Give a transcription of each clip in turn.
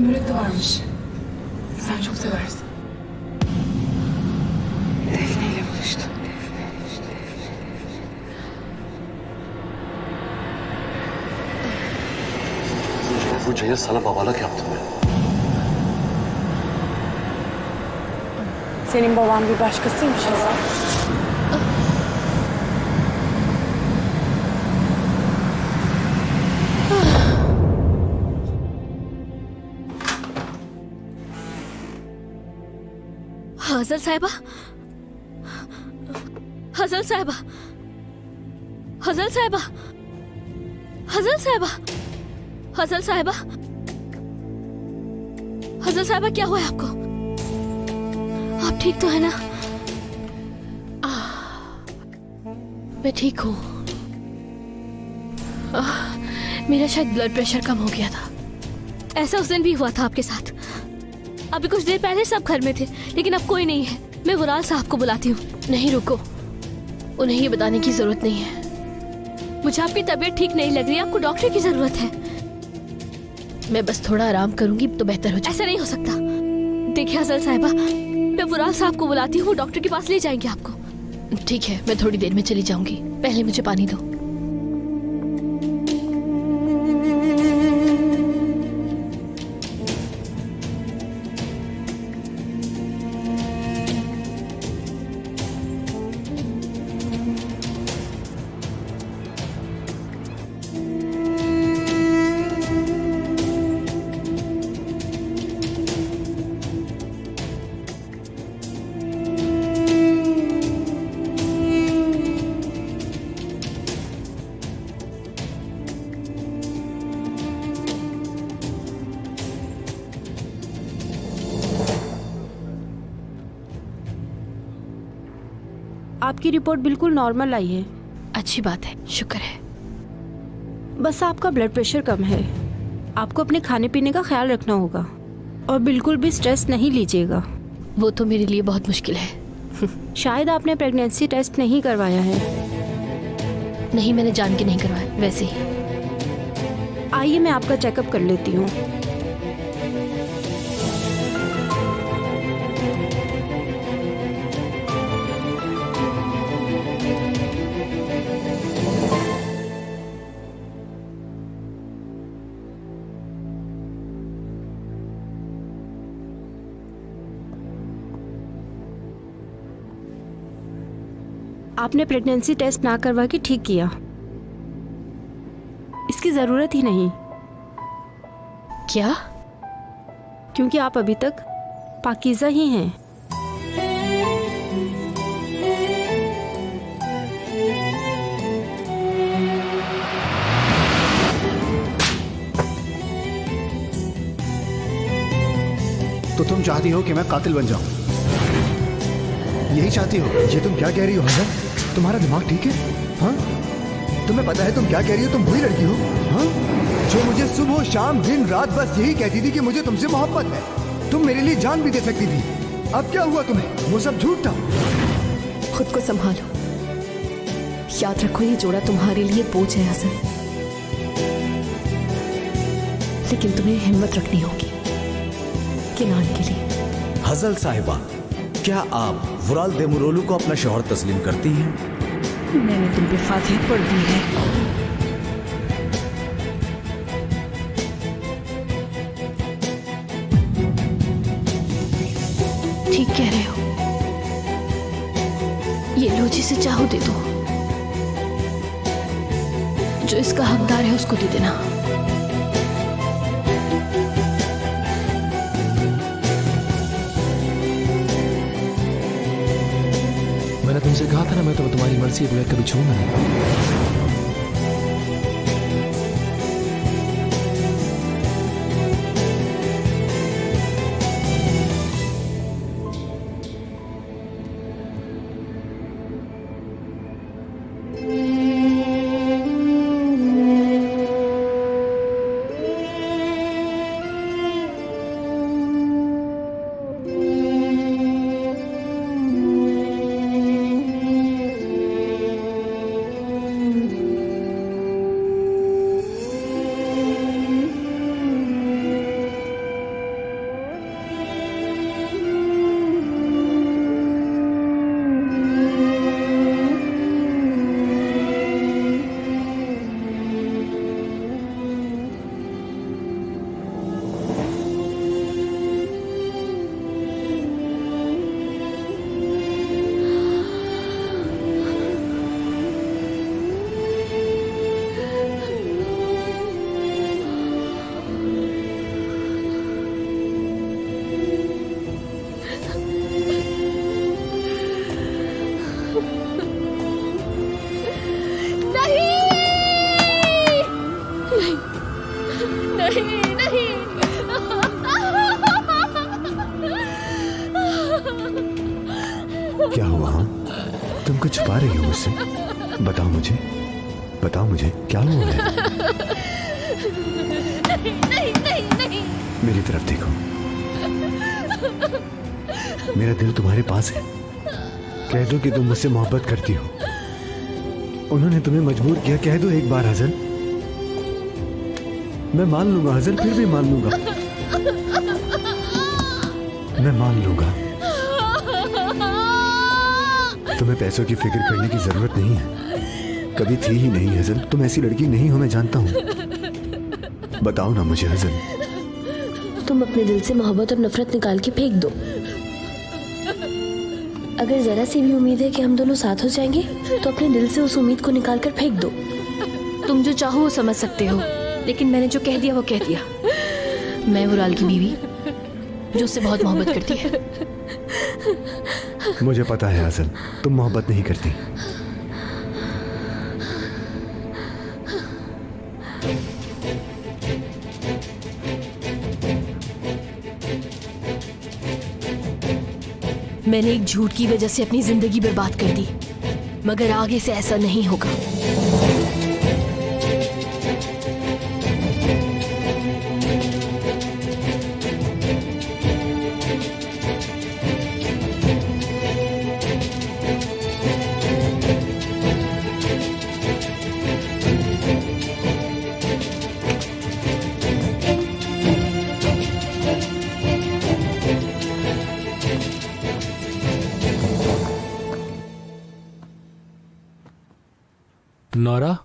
börek de varmış. Sen çok seversin. Defne ile buluştum. Bunca yıl sana babalık yaptım ben. Senin baban bir başkasıymış Hazal. हजल साहिबा, हजल साहिबा, हजल साहिबा, हजल साहिबा, हजल साहिबा, हजल साहिबा, क्या हुआ है आपको? आप ठीक तो है ना? मैं ठीक हूँ। मेरा शायद ब्लड प्रेशर कम हो गया था। ऐसा उस दिन भी हुआ था आपके साथ। अभी कुछ देर पहले सब घर में थे, लेकिन अब कोई नहीं है। मैं वुराल साहब को बुलाती हूँ। नहीं, रुको, उन्हें ये बताने की जरूरत नहीं है। मुझे आपकी तबीयत ठीक नहीं लग रही, आपको डॉक्टर की जरूरत है। मैं बस थोड़ा आराम करूंगी तो बेहतर हो जाएगा। ऐसा नहीं हो सकता। देखिए हजल साहिबा, मैं वुराल साहब को बुलाती हूँ, डॉक्टर के पास ले जाएंगे आपको। ठीक है, मैं थोड़ी देर में चली जाऊंगी। पहले मुझे पानी दो। आपकी रिपोर्ट बिल्कुल नॉर्मल आई है। अच्छी बात है, शुक्र है। बस आपका ब्लड प्रेशर कम है। आपको अपने खाने पीने का ख्याल रखना होगा और बिल्कुल भी स्ट्रेस नहीं लीजिएगा। वो तो मेरे लिए बहुत मुश्किल है। शायद आपने प्रेगनेंसी टेस्ट नहीं करवाया है। नहीं, मैंने जान के नहीं करवाया, वैसे ही। आइए मैं आपका चेकअप कर लेती हूँ। आपने प्रेगनेंसी टेस्ट ना करवा के ठीक किया। इसकी जरूरत ही नहीं। क्या? क्योंकि आप अभी तक पाकीज़ा ही हैं। तो तुम चाहती हो कि मैं कातिल बन जाऊं? यही चाहती हो? ये तुम क्या कह रही हो हज़र? तुम्हारा दिमाग ठीक है? हाँ, तुम्हें पता है तुम क्या कह रही हो? तुम वही लड़की हो, हाँ, जो मुझे सुबह शाम दिन रात बस यही कहती थी कि मुझे तुमसे मोहब्बत है। तुम मेरे लिए जान भी दे सकती थी। अब क्या हुआ तुम्हें? वो सब झूठ था। खुद को संभालो। याद रखो, ये जोड़ा तुम्हारे लिए बोझ है हसन, लेकिन तुम्हें हिम्मत रखनी होगी किनान के लिए। हजल साहिबा, क्या आप वुराल देमुरोलू को अपना शौहर तस्लीम करती हैं? मैंने तुम पे फातिहा पढ़ दी है। ठीक कह रहे हो। ये लो, जिसे चाहो दे दो। जो इसका हकदार है उसको दे देना। मैंने तुमसे कहा था ना, मैं तो तुम्हारी मर्जी के बगैर कभी छूऊंगा नहीं। क्या हुआ? हाँ, तुम कुछ छुपा रही हो मुझसे? बताओ मुझे, बताओ मुझे क्या हुआ है? नहीं नहीं नहीं। मेरी तरफ देखो, मेरा दिल तुम्हारे पास है। कह दो कि तुम मुझसे मोहब्बत करती हो। उन्होंने तुम्हें मजबूर किया, कह दो एक बार हसन। मैं मान लूंगा हसन, फिर भी मान लूंगा, मैं मान लूंगा। तुम्हें पैसों की फिक्र करने की जरूरत नहीं है, कभी थी ही नहीं हसन। तुम ऐसी लड़की नहीं हो, मैं जानता हूं। बताओ ना मुझे हसन। तुम अपने दिल से मोहब्बत और नफरत निकाल के फेंक दो। अगर जरा सी भी उम्मीद है कि हम दोनों साथ हो जाएंगे तो अपने दिल से उस उम्मीद को निकाल कर फेंक दो। तुम जो चाहो वो समझ सकते हो, लेकिन मैंने जो कह दिया वो कह दिया। मैं वुराल की बीवी जो उससे बहुत मोहब्बत करती है। मुझे पता है हसन, तुम मोहब्बत नहीं करती। मैंने एक झूठ की वजह से अपनी जिंदगी बर्बाद कर दी, मगर आगे से ऐसा नहीं होगा। नौरा,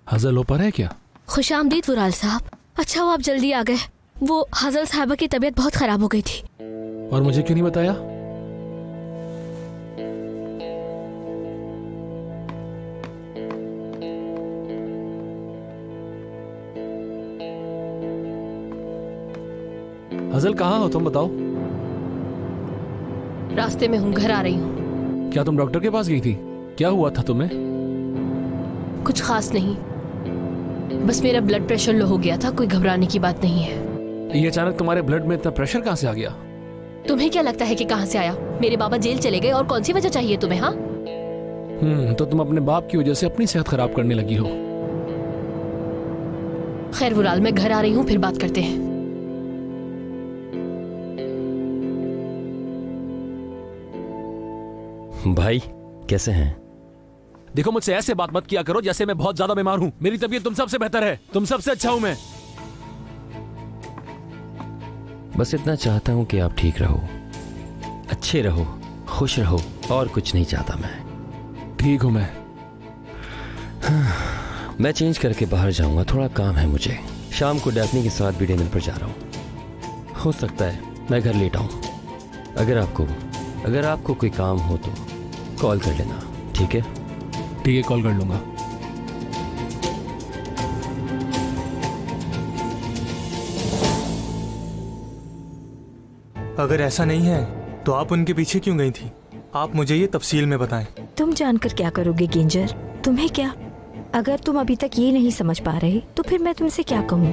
हजल ऊपर है क्या? खुश आमदीद वुराल साहब। अच्छा वो आप जल्दी आ गए। वो हजल साहबा की तबीयत बहुत खराब हो गई थी। और मुझे क्यों नहीं बताया? हजल कहाँ हो तुम, बताओ। रास्ते में हूँ, घर आ रही हूँ। क्या तुम डॉक्टर के पास गई थी? क्या हुआ था तुम्हें? कुछ खास नहीं, बस मेरा ब्लड प्रेशर लो हो गया था। कोई घबराने की बात नहीं है। ये अचानक तुम्हारे ब्लड में इतना प्रेशर कहाँ से आ गया? तुम्हें क्या लगता है कि कहाँ से आया? मेरे बाबा जेल चले गए और कौन सी वजह चाहिए तुम्हें? हाँ, तो तुम अपने बाप की वजह से अपनी सेहत खराब करने लगी हो। खैर वुराल, मैं घर आ रही हूँ, फिर बात करते हैं। भाई कैसे हैं? देखो मुझसे ऐसे बात मत किया करो जैसे मैं बहुत ज्यादा बीमार हूँ। मेरी तबीयत तुम सबसे बेहतर है, तुम सबसे अच्छा हूँ मैं। बस इतना चाहता हूँ कि आप ठीक रहो, अच्छे रहो, खुश रहो, और कुछ नहीं चाहता मैं। ठीक हूँ मैं। मैं चेंज करके बाहर जाऊंगा, थोड़ा काम है मुझे। शाम को डैफनी के साथ भी डिनर पर जा रहा हूँ। हो सकता है मैं घर लेट आऊँ। अगर आपको कोई काम हो तो कॉल कर लेना, ठीक है? ठीक है, कॉल कर लूंगा। अगर ऐसा नहीं है तो आप उनके पीछे क्यों गई थी? आप मुझे ये तफसील में बताएं। तुम जानकर क्या करोगे गेंजर? तुम्हें क्या? अगर तुम अभी तक ये नहीं समझ पा रहे तो फिर मैं तुमसे क्या कहूँ?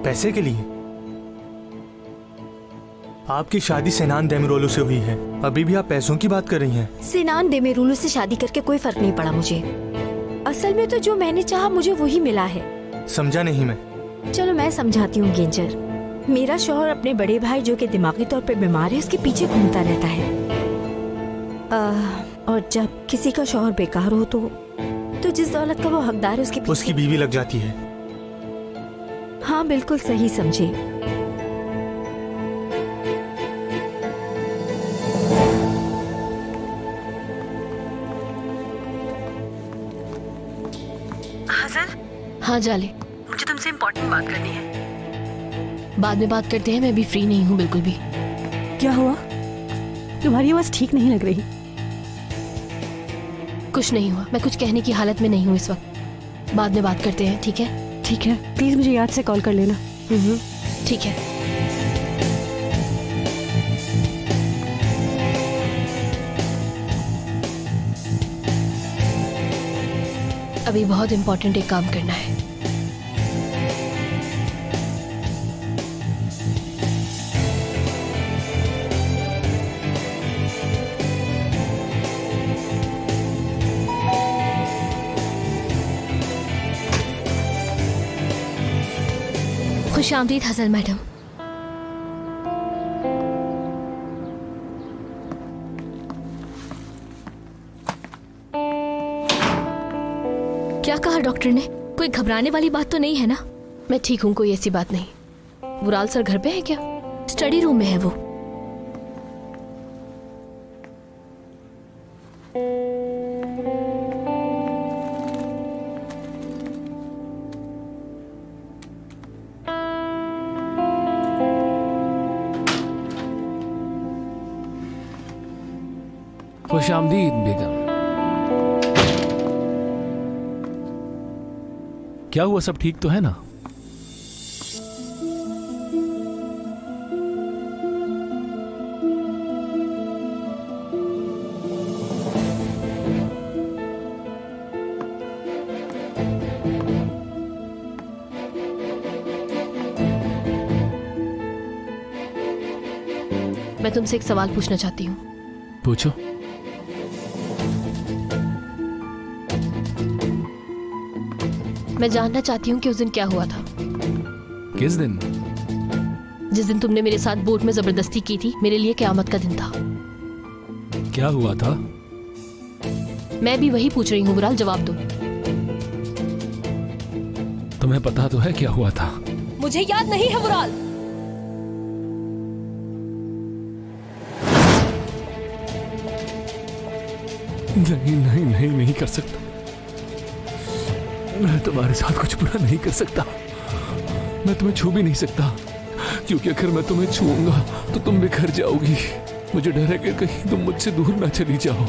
पैसे के लिए? आपकी शादी सिनान देमिरोलू से हुई है, अभी भी आप पैसों की बात कर रही हैं। सिनान देमिरोलू से शादी करके कोई फर्क नहीं पड़ा मुझे। असल में तो जो मैंने चाहा मुझे वही मिला है। समझा नहीं मैं। चलो मैं समझाती हूँ गेंजर। मेरा शौहर अपने बड़े भाई जो कि दिमागी तौर पर बीमार है उसके पीछे घूमता रहता है। और जब किसी का शौहर बेकार हो तो जिस दौलत का वो हकदार है उसके पीछे उसकी बीवी लग जाती है। हाँ बिल्कुल सही समझे। हाँ जाले, मुझे तुमसे इम्पोर्टेंट बात करनी है। बाद में बात करते हैं, मैं भी फ्री नहीं हूँ बिल्कुल भी। क्या हुआ? तुम्हारी आवाज ठीक नहीं लग रही। कुछ नहीं हुआ, मैं कुछ कहने की हालत में नहीं हूँ इस वक्त। बाद में बात करते हैं, ठीक है? ठीक है, प्लीज मुझे याद से कॉल कर लेना। ठीक है। अभी बहुत इंपॉर्टेंट एक काम करना है। खुशामदीद हसन मैडम। क्या कहा डॉक्टर ने? कोई घबराने वाली बात तो नहीं है ना? मैं ठीक हूँ, कोई ऐसी बात नहीं। वुराल सर घर पे है क्या? स्टडी रूम में है वो। खुशामदीद बेगम। क्या हुआ, सब ठीक तो है ना? मैं तुमसे एक सवाल पूछना चाहती हूँ। पूछो। मैं जानना चाहती हूँ कि उस दिन क्या हुआ था। किस दिन? जिस दिन तुमने मेरे साथ बोट में जबरदस्ती की थी, मेरे लिए क़यामत का दिन था। क्या हुआ था? मैं भी वही पूछ रही हूँ वुराल, जवाब दो। तुम्हें पता तो है क्या हुआ था? मुझे याद नहीं है वुराल। नहीं नहीं नहीं नहीं कर सकता। मैं तुम्हारे साथ कुछ बुरा नहीं कर सकता। मैं तुम्हें छू भी नहीं सकता, क्योंकि अगर मैं तुम्हें छूऊंगा तो तुम बिखर जाओगी। मुझे डर है कि कहीं तुम मुझसे दूर ना चली जाओ।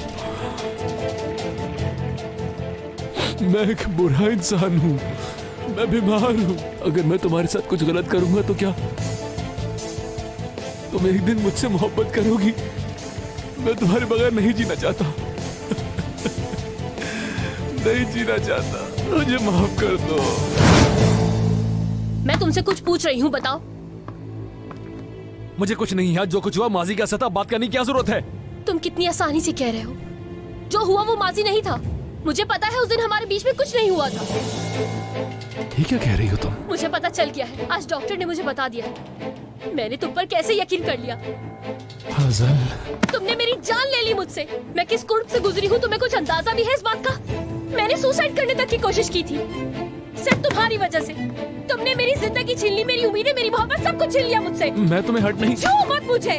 मैं एक बुरा इंसान हूं, मैं बीमार हूं। अगर मैं तुम्हारे साथ कुछ गलत करूंगा तो क्या तुम एक दिन मुझसे मोहब्बत करोगी? मैं तुम्हारे बगैर नहीं जीना चाहता। नहीं जीना चाहता, मुझे माफ कर दो। मैं तुमसे कुछ पूछ रही हूँ, बताओ। मुझे कुछ नहीं याद। जो कुछ हुआ माजी का सता, बात करने की क्या जरूरत है? तुम कितनी आसानी से कह रहे हो। जो हुआ वो माजी नहीं था। मुझे पता है उस दिन हमारे बीच में कुछ नहीं हुआ था। ये क्या कह रही हो तुम? मुझे पता चल गया है, आज डॉक्टर ने मुझे बता दिया है। मैंने तुम पर कैसे यकीन कर लिया? हज़ल, तुमने मेरी जान ले ली मुझसे। मैं किस कुर्ब से गुजरी हूँ तुम्हें कुछ अंदाजा भी है इस बात का? मैंने सुसाइड करने तक की कोशिश की थी, सिर्फ तुम्हारी वजह से। तुमने मेरी जिंदगी छीन ली, मेरी उम्मीदें, मेरी मोहब्बत, सब कुछ छीन लिया मुझसे। मैं तुम्हें हट नहीं। छू मत मुझे।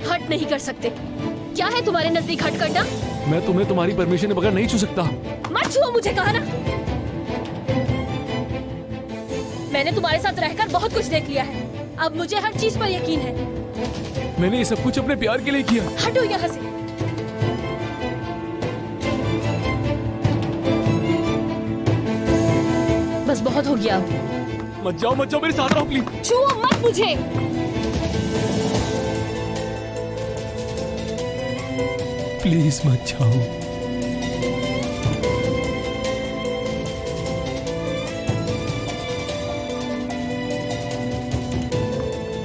हट नहीं कर सकते। क्या है तुम्हारे नजदीक हट करना? मैं तुम्हें तुम्हारी परमिशन के बगैर नहीं छू सकता। मत छुओ मुझे, कहा ना। मैंने तुम्हारे साथ रहकर बहुत कुछ देख लिया है, अब मुझे हर चीज पर यकीन है। मैंने ये सब कुछ अपने प्यार के लिए किया। हटो यहाँ से। बस बहुत हो गया। मत जाओ मेरे साथ रहो प्लीज। छुओ मत मुझे। प्लीज मत जाओ।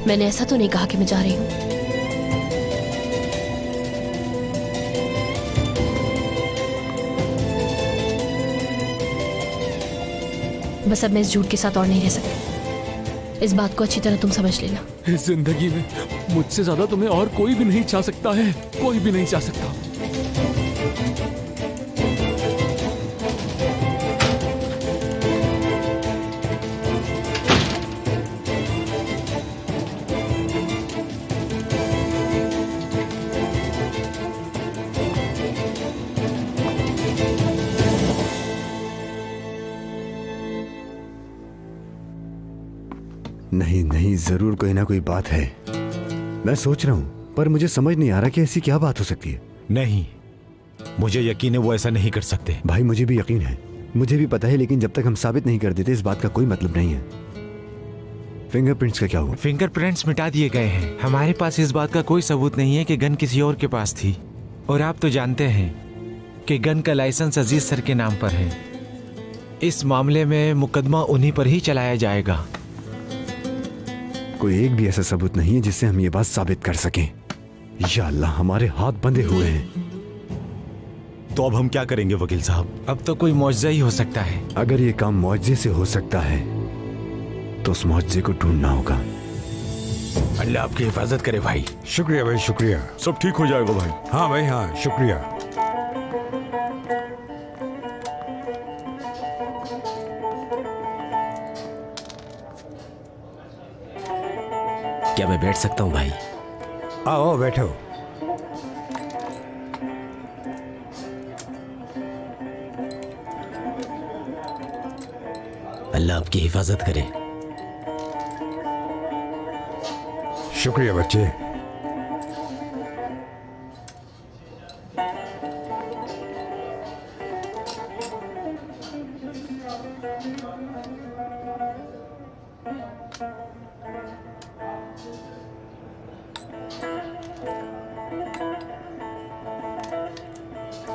मैंने ऐसा तो नहीं कहा कि मैं जा रही हूँ। बस अब मैं इस झूठ के साथ और नहीं रह सकती। इस बात को अच्छी तरह तुम समझ लेना। इस जिंदगी में मुझसे ज्यादा तुम्हें और कोई भी नहीं चाह सकता है, कोई भी नहीं चाह सकता। नहीं नहीं, जरूर कोई ना कोई बात है। मैं सोच रहा हूँ, पर मुझे समझ नहीं आ रहा कि ऐसी क्या बात हो सकती है। नहीं, मुझे यकीन है वो ऐसा नहीं कर सकते। भाई मुझे भी यकीन है, मुझे भी पता है, लेकिन जब तक हम साबित नहीं कर देते इस बात का कोई मतलब नहीं है। फिंगरप्रिंट्स का क्या हुआ? फिंगरप्रिंट्स मिटा दिए गए हैं। हमारे पास इस बात का कोई सबूत नहीं है कि गन किसी और के पास थी। और आप तो जानते हैं कि गन का लाइसेंस अजीज सर के नाम पर है। इस मामले में मुकदमा उन्हीं पर ही चलाया जाएगा। कोई एक भी ऐसा सबूत नहीं है जिससे हम ये बात साबित कर सकें। या अल्लाह, हमारे हाथ बंधे हुए हैं। तो अब हम क्या करेंगे वकील साहब? अब तो कोई मौजज़ा ही हो सकता है। अगर ये काम मौजज़े से हो सकता है तो उस मुआवजे को ढूंढना होगा। अल्लाह आपकी हिफाजत करे भाई। शुक्रिया भाई, शुक्रिया। सब ठीक हो जाएगा भाई। हाँ भाई, हाँ, शुक्रिया। क्या मैं बैठ सकता हूँ भाई? आओ बैठो। अल्लाह आपकी हिफाजत करे। शुक्रिया बच्चे।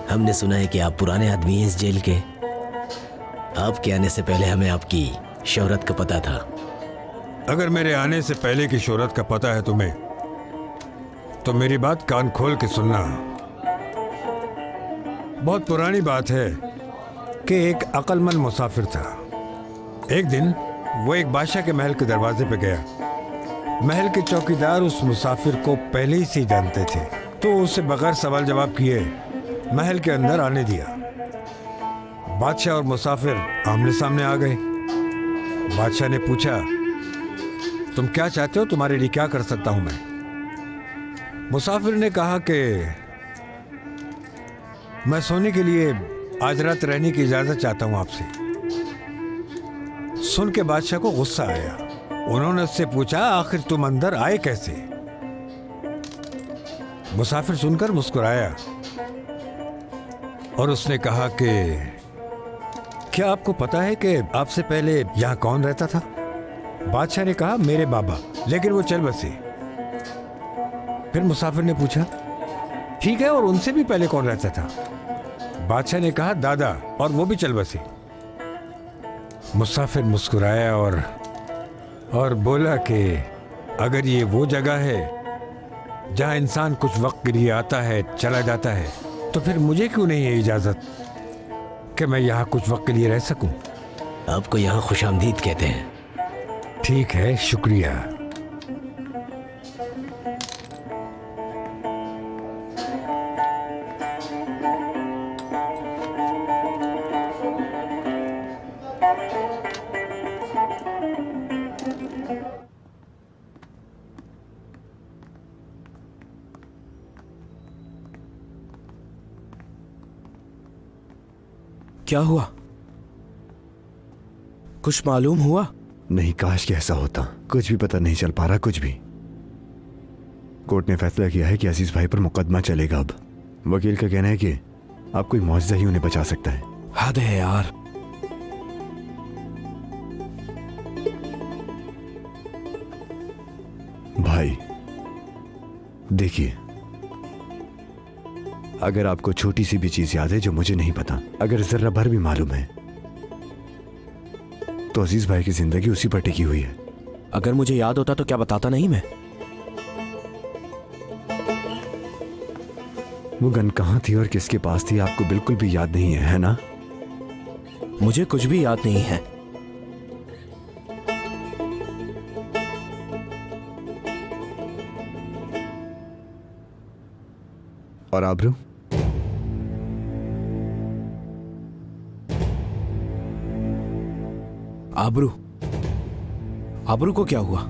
हमने सुना है कि आप पुराने आदमी हैं इस जेल के। आपके आने से पहले हमें आपकी शोहरत का पता था। अगर मेरे आने से पहले की शोहरत का पता है तुम्हें, तो मेरी बात कान खोल के सुनना। बहुत पुरानी बात है कि एक अक्लमंद मुसाफिर था। एक दिन वो एक बादशाह के महल के दरवाजे पे गया। महल के चौकीदार उस मुसाफिर को पहले ही से जानते थे, तो उसे बगैर सवाल जवाब किए महल के अंदर आने दिया। बादशाह और मुसाफिर आमने सामने आ गए। बादशाह ने पूछा, तुम क्या चाहते हो? तुम्हारे लिए क्या कर सकता हूं मैं? मुसाफिर ने कहा कि मैं सोने के लिए आज रात रहने की इजाजत चाहता हूं आपसे। सुन के बादशाह को गुस्सा आया। उन्होंने उससे पूछा, आखिर तुम अंदर आए कैसे? मुसाफिर सुनकर मुस्कुराया और उसने कहा कि क्या आपको पता है कि आपसे पहले यहां कौन रहता था? बादशाह ने कहा, मेरे बाबा, लेकिन वो चल बसे। फिर मुसाफिर ने पूछा, ठीक है, और उनसे भी पहले कौन रहता था? बादशाह ने कहा, दादा, और वो भी चल बसे। मुसाफिर मुस्कुराया और बोला कि अगर ये वो जगह है जहां इंसान कुछ वक्त के लिए आता है, चला जाता है, तो फिर मुझे क्यों नहीं है इजाजत कि मैं यहाँ कुछ वक्त के लिए रह सकूं? आपको यहाँ खुशामदीद कहते हैं। ठीक है, शुक्रिया। क्या हुआ? कुछ मालूम हुआ? नहीं, काश कि ऐसा होता। कुछ भी पता नहीं चल पा रहा, कुछ भी। कोर्ट ने फैसला किया है कि अजीज भाई पर मुकदमा चलेगा। अब वकील का कहना है कि आप कोई मुआवजा ही उन्हें बचा सकता है। हद है यार। भाई देखिए, अगर आपको छोटी सी भी चीज याद है जो मुझे नहीं पता, अगर जरा भर भी मालूम है, तो अजीज भाई की जिंदगी उसी पर टिकी हुई है। अगर मुझे याद होता तो क्या बताता नहीं मैं? वो गन कहाँ थी और किसके पास थी आपको बिल्कुल भी याद नहीं है ना? मुझे कुछ भी याद नहीं है। और आबरू? आबरू? आबरू को क्या हुआ?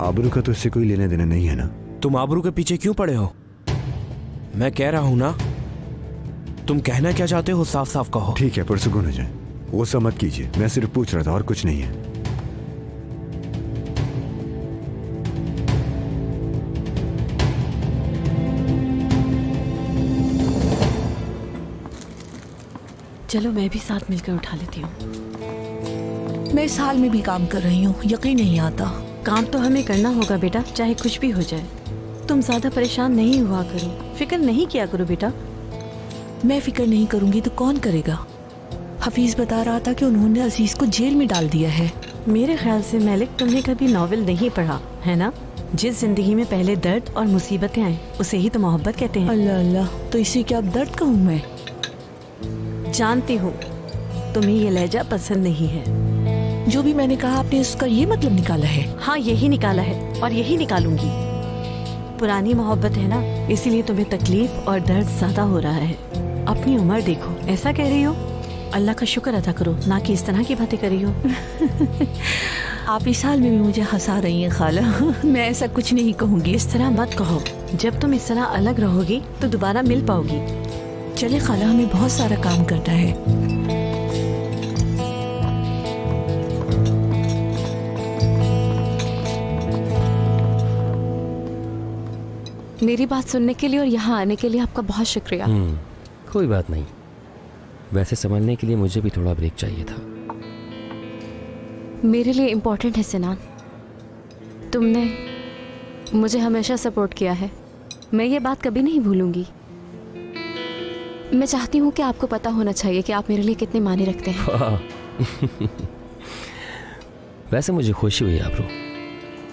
आबरू का तो इससे कोई लेने देना नहीं है ना। तुम आबरू के पीछे क्यों पड़े हो? मैं कह रहा हूं ना, तुम कहना क्या चाहते हो साफ साफ कहो। ठीक है, पुरसुकून हो जाए, वो सब मत कीजिए। मैं सिर्फ पूछ रहा था, और कुछ नहीं है। चलो मैं भी साथ मिलकर उठा लेती हूँ। मैं इस हाल में भी काम कर रही हूँ, यकीन नहीं आता। काम तो हमें करना होगा बेटा, चाहे कुछ भी हो जाए। तुम ज्यादा परेशान नहीं हुआ करो, फिक्र नहीं किया करो बेटा। मैं फिक्र नहीं करूंगी तो कौन करेगा? हफीज बता रहा था कि उन्होंने अजीज को जेल में डाल दिया है। मेरे ख्याल से मलिक, तुमने कभी नॉवेल नहीं पढ़ा है ना? जिस जिंदगी में पहले दर्द और मुसीबतें आए उसे ही तो मोहब्बत कहते हैं। अल्लाह अल्लाह, तो इसी क्या अब दर्द कहूँ मैं? जानती हूँ तुम्हें ये लहजा पसंद नहीं है, जो भी मैंने कहा आपने उसका ये मतलब निकाला है? हाँ, यही निकाला है और यही निकालूंगी। पुरानी मोहब्बत है ना, इसीलिए तुम्हें तकलीफ और दर्द ज्यादा हो रहा है। अपनी उम्र देखो, ऐसा कह रही हो? अल्लाह का शुक्र अदा करो, ना कि इस तरह की बातें कर रही हो। आप इस हाल में भी मुझे हंसा रही हैं खाला। मैं ऐसा कुछ नहीं कहूँगी। इस तरह मत कहो। जब तुम इस तरह अलग रहोगी तो दोबारा मिल पाओगी। चले खाला, हमें बहुत सारा काम करना है। मेरी बात सुनने के लिए और यहाँ आने के लिए आपका बहुत शुक्रिया। कोई बात नहीं। वैसे संभलने के लिए मुझे भी थोड़ा ब्रेक चाहिए था। मेरे लिए इम्पोर्टेंट है सिनान। तुमने मुझे हमेशा सपोर्ट किया है, मैं ये बात कभी नहीं भूलूंगी। मैं चाहती हूँ कि आपको पता होना चाहिए कि आप मेरे लिए कितने मायने रखते हैं। वैसे मुझे खुशी हुई आबरू।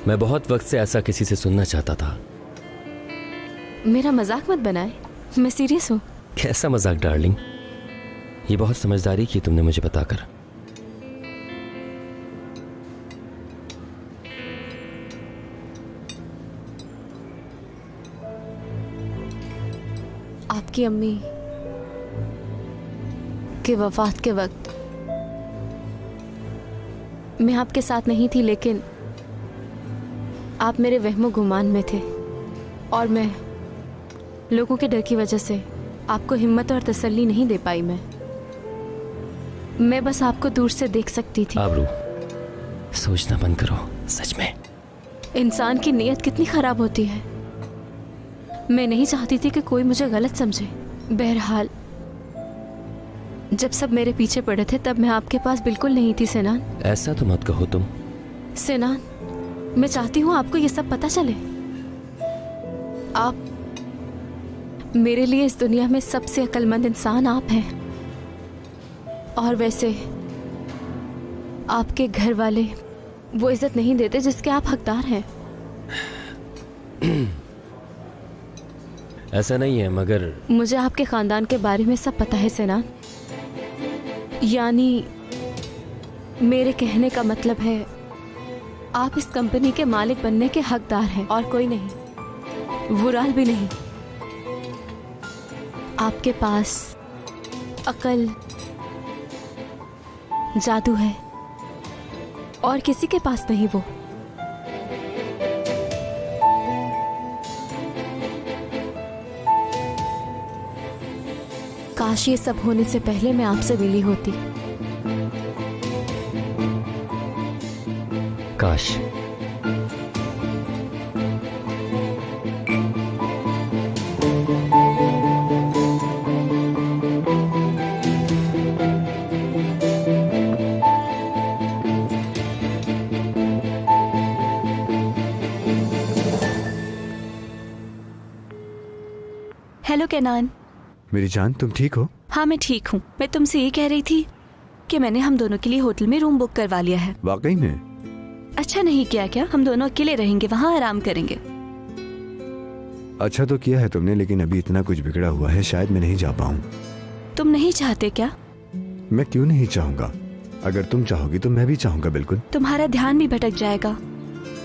मैं बहुत वक्त से ऐसा किसी से सुनना चाहता था। मेरा मजाक मत बनाए, मैं सीरियस हूँ। कैसा मजाक डार्लिंग, ये बहुत समझदारी की तुमने मुझे बताकर। आपकी अम्मी के वफात के वक्त मैं आपके साथ नहीं थी, लेकिन आप मेरे वहमो गुमान में थे और मैं लोगों के डर की वजह से आपको हिम्मत और तसल्ली नहीं दे पाई। मैं बस आपको दूर से देख सकती थी। आबरू, सोचना बंद करो। सच में इंसान की नीयत कितनी खराब होती है। मैं नहीं चाहती थी कि कोई मुझे गलत समझे। बहरहाल जब सब मेरे पीछे पड़े थे तब मैं आपके पास बिल्कुल नहीं थी सिनान। ऐसा तो मत कहो तुम। सिनान, मैं चाहती हूँ आपको ये सब पता चले। आप मेरे लिए इस दुनिया में सबसे अक्लमंद इंसान आप हैं। और वैसे आपके घर वाले वो इज्जत नहीं देते जिसके आप हकदार हैं। ऐसा नहीं है, मगर मुझे आपके खानदान के बारे में सब पता है सिनान। यानी मेरे कहने का मतलब है आप इस कंपनी के मालिक बनने के हकदार हैं और कोई नहीं, वुराल भी नहीं। आपके पास अकल, जादू है और किसी के पास नहीं वो। काश ये सब होने से पहले मैं आपसे मिली होती। काश। हेलो केनान। मेरी जान, तुम ठीक हो? हाँ मैं ठीक हूँ। मैं तुमसे ये कह रही थी कि मैंने हम दोनों के लिए होटल में रूम बुक करवा लिया है। वाकई में? अच्छा नहीं किया क्या? हम दोनों अकेले रहेंगे, वहाँ आराम करेंगे। अच्छा तो किया है तुमने, लेकिन अभी इतना कुछ बिगड़ा हुआ है, शायद मैं नहीं जा पाऊँ। तुम नहीं चाहते क्या? मैं क्यों नहीं चाहूँगा? अगर तुम चाहोगी तो मैं भी चाहूँगा। बिल्कुल। तुम्हारा ध्यान भी भटक जाएगा।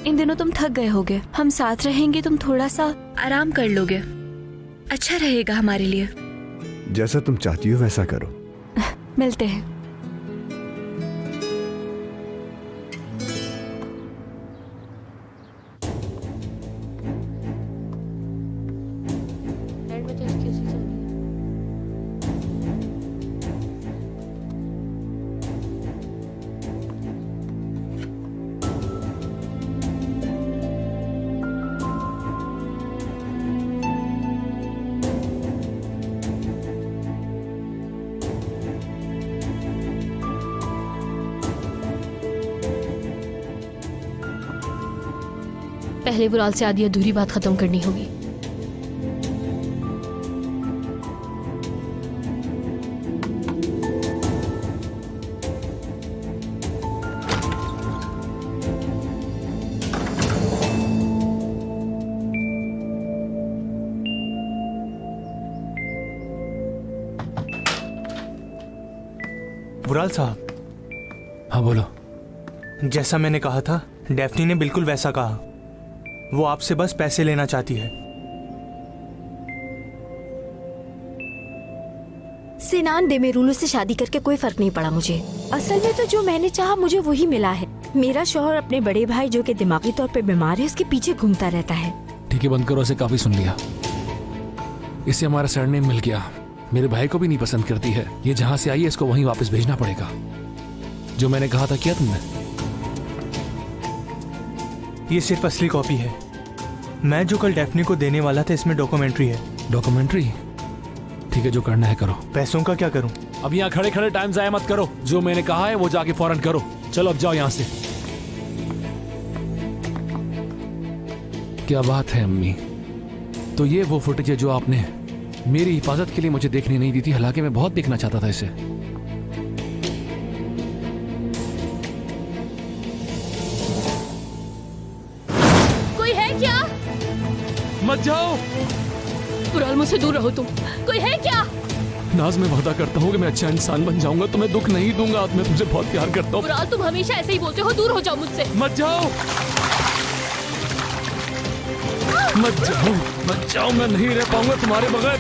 इन दिनों तुम थक गए होगे, हम साथ रहेंगे, तुम थोड़ा सा आराम कर लोगे, अच्छा रहेगा हमारे लिए। जैसा तुम चाहती हो वैसा करो। मिलते हैं। पहले वुराल से आधी अधूरी बात खत्म करनी होगी। वुराल साहब। हाँ बोलो। जैसा मैंने कहा था, डेफ्नी ने बिल्कुल वैसा कहा। वो आपसे बस पैसे लेना चाहती है। सिनान देमेरुलू से शादी करके कोई फर्क नहीं पड़ा मुझे। असल में तो जो मैंने चाहा मुझे वही मिला है। मेरा शौहर अपने बड़े भाई जो कि दिमागी तौर पे बीमार है उसके पीछे घूमता रहता है। ठीक है, बंद करो, इसे काफी सुन लिया। इससे हमारा सरनेम मिल गया। मेरे भाई को भी नहीं पसंद करती है। ये जहां से आई है इसको वहीं वापस भेजना पड़ेगा। जो मैंने कहा था किया तुमने? ये सिर्फ असली कॉपी है। मैं जो कल डेफ्नी को देने वाला था इसमें डॉक्यूमेंट्री है। डॉक्यूमेंट्री? ठीक है, जो करना है करो। पैसों का क्या करूं? अब यहाँ खड़े खड़े टाइम जाया मत करो। जो मैंने कहा है वो जाके फौरन करो। चलो अब जाओ यहाँ से। क्या बात है अम्मी। तो ये वो फुटेज है जो आपने मेरी हिफाजत के लिए मुझे देखने नहीं दी थी, हालांकि मैं बहुत देखना चाहता था इसे। कोई है क्या? मत जाओ। वुराल, मुझसे दूर रहो तुम। कोई है क्या? नाज, मैं वादा करता हूँ कि मैं अच्छा इंसान बन जाऊंगा, तुम्हें दुख नहीं दूंगा। मैं तुमसे बहुत प्यार करता हूँ। वुराल, तुम हमेशा ऐसे ही बोलते हो। दूर हो जाओ मुझसे। मत जाओ, मत जाओ, मत जाओ। मैं नहीं रह पाऊंगा तुम्हारे बगैर।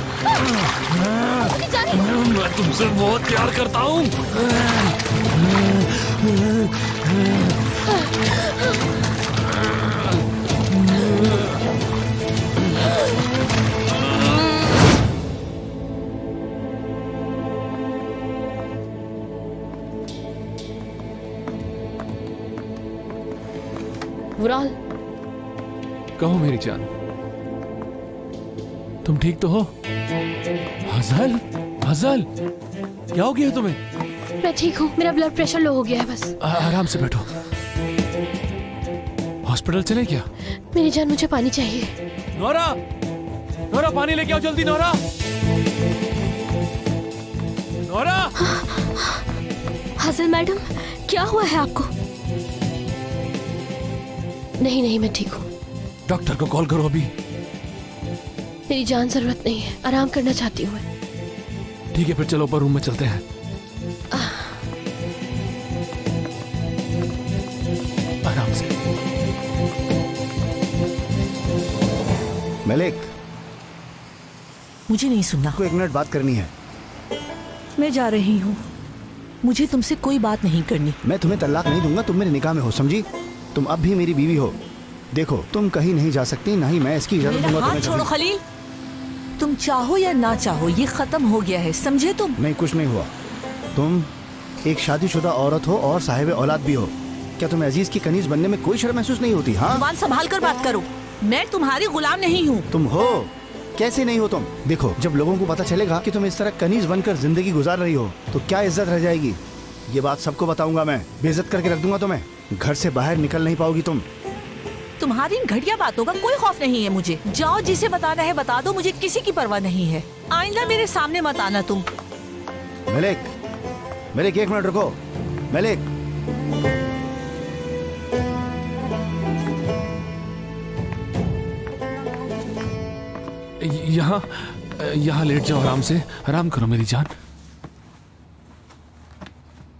मैं तुमसे बहुत प्यार करता हूँ। वुराल, कहो मेरी जान, तुम ठीक तो हो? हजल, हजल, क्या हो गया तुम्हें? मैं ठीक हूँ, मेरा ब्लड प्रेशर लो हो गया है बस। आराम से बैठो। हॉस्पिटल चले क्या? मेरी जान, मुझे पानी चाहिए। नोरा, नोरा पानी लेके आओ जल्दी। Nora, Nora. हासिल मैडम, क्या हुआ है आपको? नहीं नहीं, मैं ठीक हूँ। डॉक्टर को कॉल करो अभी। मेरी जान, जरूरत नहीं है, आराम करना चाहती हूँ मैं। ठीक है, फिर चलो ऊपर रूम में चलते हैं। आराम से। मलिक, मुझे नहीं सुनना। को 1 मिनट बात करनी है। मैं जा रही हूँ, मुझे तुमसे कोई बात नहीं करनी। मैं तुम्हें तलाक नहीं दूंगा, तुम मेरे निकाह में हो, समझी? तुम अब भी मेरी बीवी हो। देखो, तुम कहीं नहीं जा सकती, ना ही मैं इसकी इजाजत दूंगा तुम्हें। छोड़ो खलील, तुम चाहो या ना चाहो ये खत्म हो गया है, समझे तुम? नहीं, कुछ नहीं हुआ। तुम एक शादीशुदा औरत हो और साहिब औलाद भी हो। क्या तुम्हें अजीज की कनीज बनने में कोई शर्म महसूस नहीं होती? हाँ, जुबान संभाल कर बात करो। मैं तुम्हारी गुलाम नहीं हूँ। तुम हो। कैसे नहीं हो तुम? देखो, जब लोगों को पता चलेगा कि तुम इस तरह कनीज बनकर जिंदगी गुजार रही हो तो क्या इज्जत रह जाएगी। ये बात सबको बताऊंगा मैं, बेइज्जत करके रख दूंगा तुम्हें। घर से बाहर निकल नहीं पाओगी तुम। तुम्हारी इन घटिया बातों का कोई खौफ नहीं है मुझे। जाओ, जिसे बताना है बता दो, मुझे किसी की परवाह नहीं है। आइंदा मेरे सामने मत आना तुम। मलिक, मलिक 1 मिनट रुको। मलिक, यहाँ यहाँ लेट जाओ, आराम से। आराम करो मेरी जान।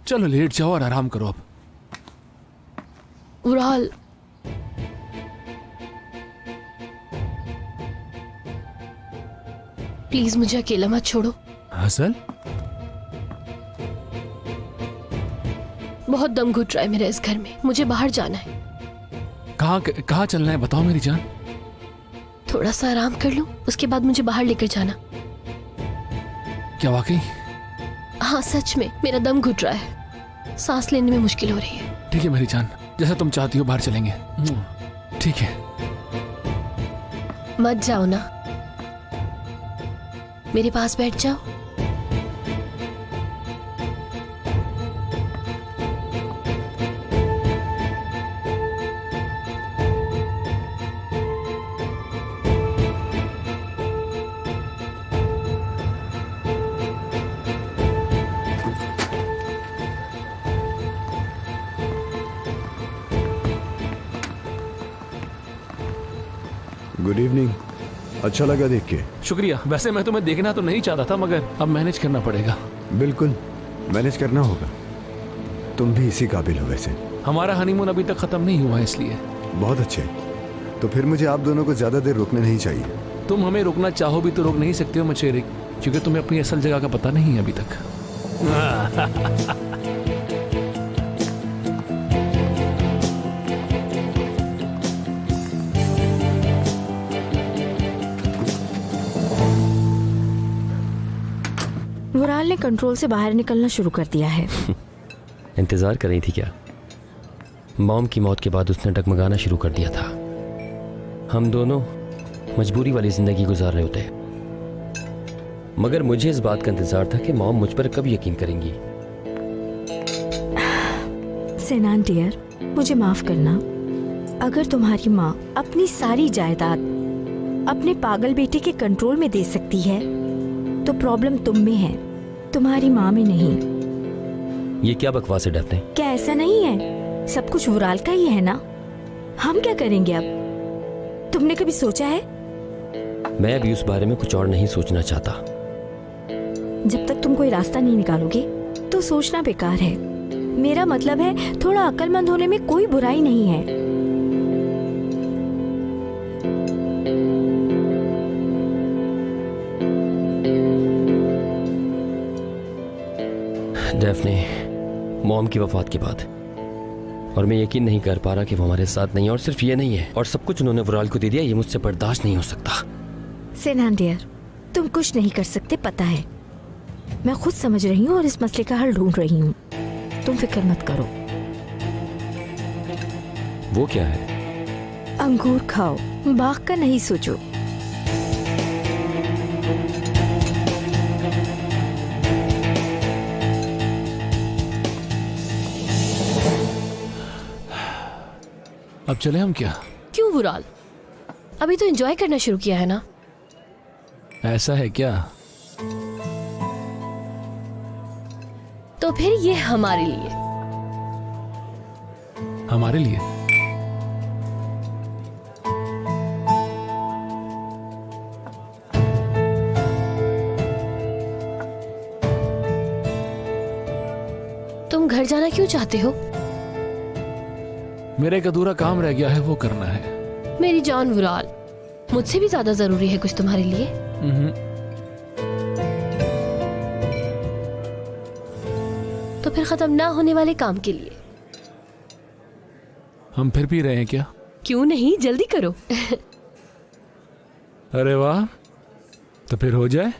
चलो लेट जाओ और आराम करो अब। वुराल, प्लीज मुझे अकेला मत छोड़ो। हसल, बहुत दम घुट रहा है मेरा इस घर में, मुझे बाहर जाना है। कहाँ चलना है बताओ मेरी जान। थोड़ा सा आराम कर लूं, उसके बाद मुझे बाहर लेकर जाना। क्या वाकई? हाँ सच में, मेरा दम घुट रहा है, सांस लेने में मुश्किल हो रही है। ठीक है मेरी जान, जैसा तुम चाहती हो बाहर चलेंगे। ठीक है। मत जाओ ना, मेरे पास बैठ जाओ। Good evening. अच्छा लगा देख के। शुक्रिया। वैसे मैं तुम्हें देखना तो नहीं चाहता था, मगर अब मैनेज करना पड़ेगा। बिल्कुल मैनेज करना होगा, तुम भी इसी काबिल हो वैसे। हमारा हनीमून अभी तक खत्म नहीं हुआ है इसलिए। बहुत अच्छे। तो फिर मुझे आप दोनों को ज्यादा देर रुकने नहीं चाहिए। तुम हमें रोकना चाहो भी तो रोक नहीं सकते हो मचेरिक, क्योंकि तुम्हें अपनी असल जगह का पता नहीं है अभी तक। वुराल ने कंट्रोल से बाहर निकलना शुरू कर दिया है। इंतजार कर रही थी क्या? मॉम की मौत के बाद उसने डगमगाना शुरू कर दिया था। हम दोनों मजबूरी वाली जिंदगी गुजार रहे होते, मगर मुझे इस बात का इंतजार था कि मॉम मुझ पर कब यकीन करेंगी। सेनान डियर, मुझे माफ करना। अगर तुम्हारी माँ अपनी सारी जायदाद अपने पागल बेटे के कंट्रोल में दे सकती है तो प्रॉब्लम तुम में है, तुम्हारी माँ में नहीं। ये क्या बकवास है डेफ्ने? क्या ऐसा नहीं है? सब कुछ वुराल का ही है ना। हम क्या करेंगे अब? तुमने कभी सोचा है? मैं अभी उस बारे में कुछ और नहीं सोचना चाहता। जब तक तुम कोई रास्ता नहीं निकालोगे तो सोचना बेकार है। मेरा मतलब है थोड़ा अक्लमंद होने में कोई बुराई नहीं है। डेफ्ने, मॉम की वफात के बाद, और मैं यकीन नहीं कर पा रहा कि वो हमारे साथ नहीं है। और सिर्फ ये नहीं है, और सब कुछ उन्होंने वुराल को दे दिया। ये मुझसे बर्दाश्त नहीं हो सकता। सेनान डियर, तुम कुछ नहीं कर सकते, पता है। मैं खुद समझ रही हूँ और इस मसले का हल ढूंढ रही हूँ। तुम फिक्र मत करो। वो क्या है? अंगूर खाओ, बाग का नहीं सोचो। अब चले हम क्या? क्यों वुराल? अभी तो एंजॉय करना शुरू किया है ना। ऐसा है क्या? तो फिर ये हमारे लिए। हमारे लिए? तुम घर जाना क्यों चाहते हो? मेरा एक अधूरा काम रह गया है, वो करना है। मेरी जान वुराल, मुझसे भी ज्यादा जरूरी है कुछ तुम्हारे लिए। तो फिर खत्म ना होने वाले काम के लिए। हम फिर भी रहे हैं क्या? क्यों नहीं, जल्दी करो। अरे वाह, तो फिर हो जाए।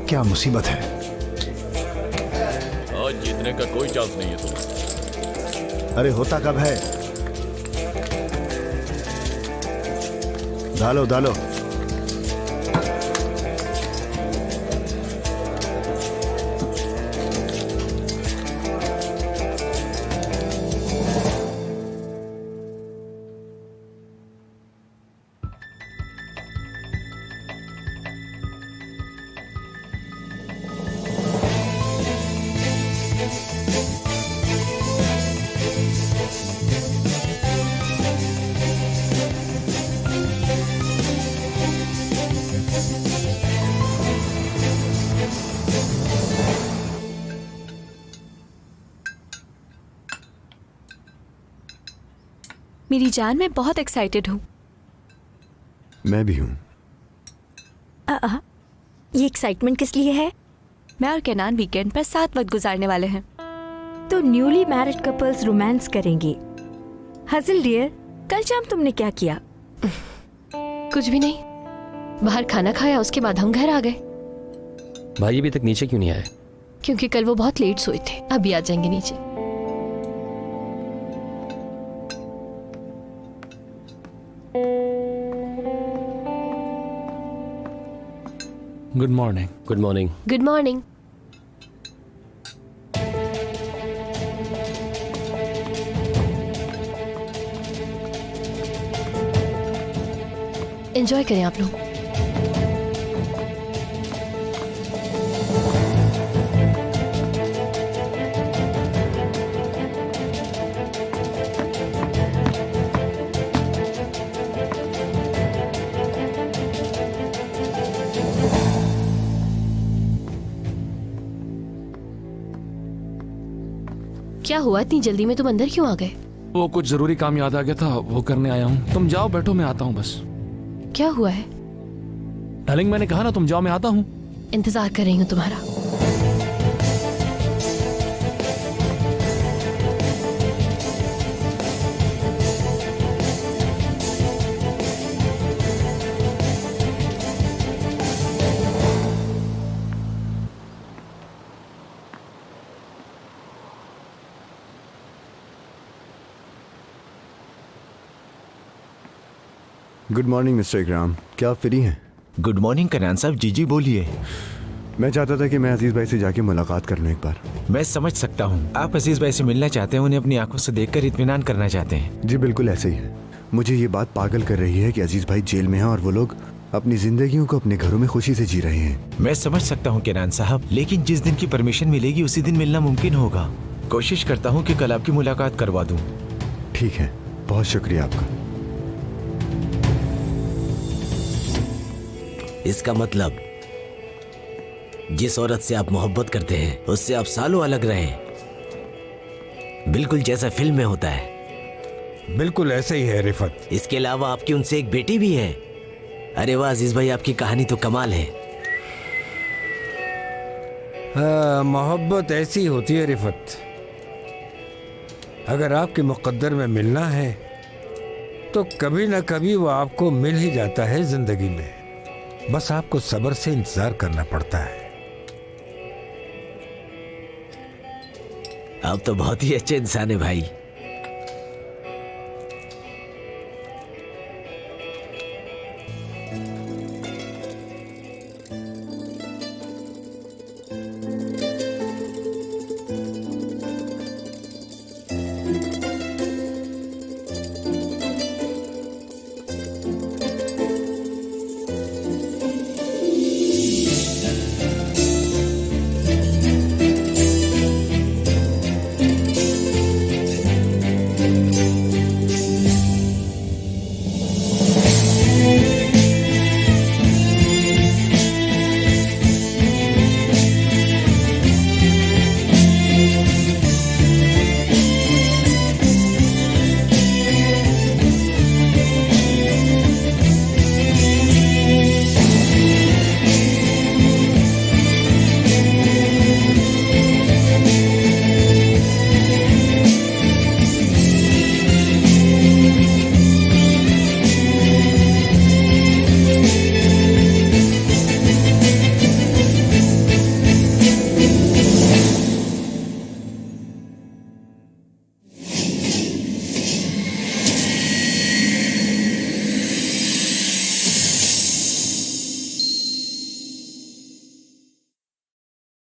क्या मुसीबत है? आज जीतने का कोई चांस नहीं है तुम्हें। अरे होता कब है? डालो डालो। मेरी जान, मैं बहुत एक्साइटेड हूँ। मैं भी हूँ। ये एक्साइटमेंट किस लिए है? मैं और केनान वीकेंड पर साथ वक्त गुजारने वाले हैं। तो न्यूली मैरिड कपल्स रोमांस करेंगे। हजल डियर, कल शाम तुमने क्या किया? कुछ भी नहीं, बाहर खाना खाया, उसके बाद हम घर आ गए। भाई अभी तक नीचे क्यों नहीं आए? क्योंकि कल वो बहुत लेट सोए थे, अभी आ जाएंगे नीचे। Good morning. Good morning. Good morning. Enjoy करें आप लोग। क्या हुआ, इतनी जल्दी में तुम अंदर क्यों आ गए? वो कुछ जरूरी काम याद आ गया था, वो करने आया हूँ। तुम जाओ, बैठो, मैं आता हूँ बस। क्या हुआ है? डार्लिंग मैंने कहा ना तुम जाओ, मैं आता हूँ। इंतजार कर रही हूँ तुम्हारा। गुड मॉर्निंग मिस्टर इकराम, क्या आप फ्री हैं? गुड मॉर्निंग कनान साहब। जी बोलिए। मैं चाहता था कि मैं अजीज भाई से जाके मुलाकात कर लूं एक बार। मैं समझ सकता हूँ, आप अजीज भाई से मिलना चाहते हैं, उन्हें अपनी आंखों से देखकर इत्मीनान करना चाहते हैं। जी बिल्कुल ऐसे ही है। मुझे ये बात पागल कर रही है कि अजीज भाई जेल में हैं और वो लोग अपनी जिंदगियों को अपने घरों में खुशी से जी रहे हैं। मैं समझ सकता हूँ कनान साहब, लेकिन जिस दिन की परमिशन मिलेगी उसी दिन मिलना मुमकिन होगा। कोशिश करता हूँ कि कल आपकी मुलाकात करवा दूँ। ठीक है, बहुत शुक्रिया आपका। इसका मतलब जिस औरत से आप मोहब्बत करते हैं उससे आप सालों अलग रहे, बिल्कुल जैसा फिल्म में होता है। बिल्कुल ऐसे ही है रिफत। इसके अलावा आपकी उनसे एक बेटी भी है। अरे वाह अजीज भाई, आपकी कहानी तो कमाल है। मोहब्बत ऐसी होती है रिफत, अगर आपके मुकद्दर में मिलना है तो कभी ना कभी वो आपको मिल ही जाता है जिंदगी में। बस आपको सब्र से इंतजार करना पड़ता है। आप तो बहुत ही अच्छे इंसान है भाई।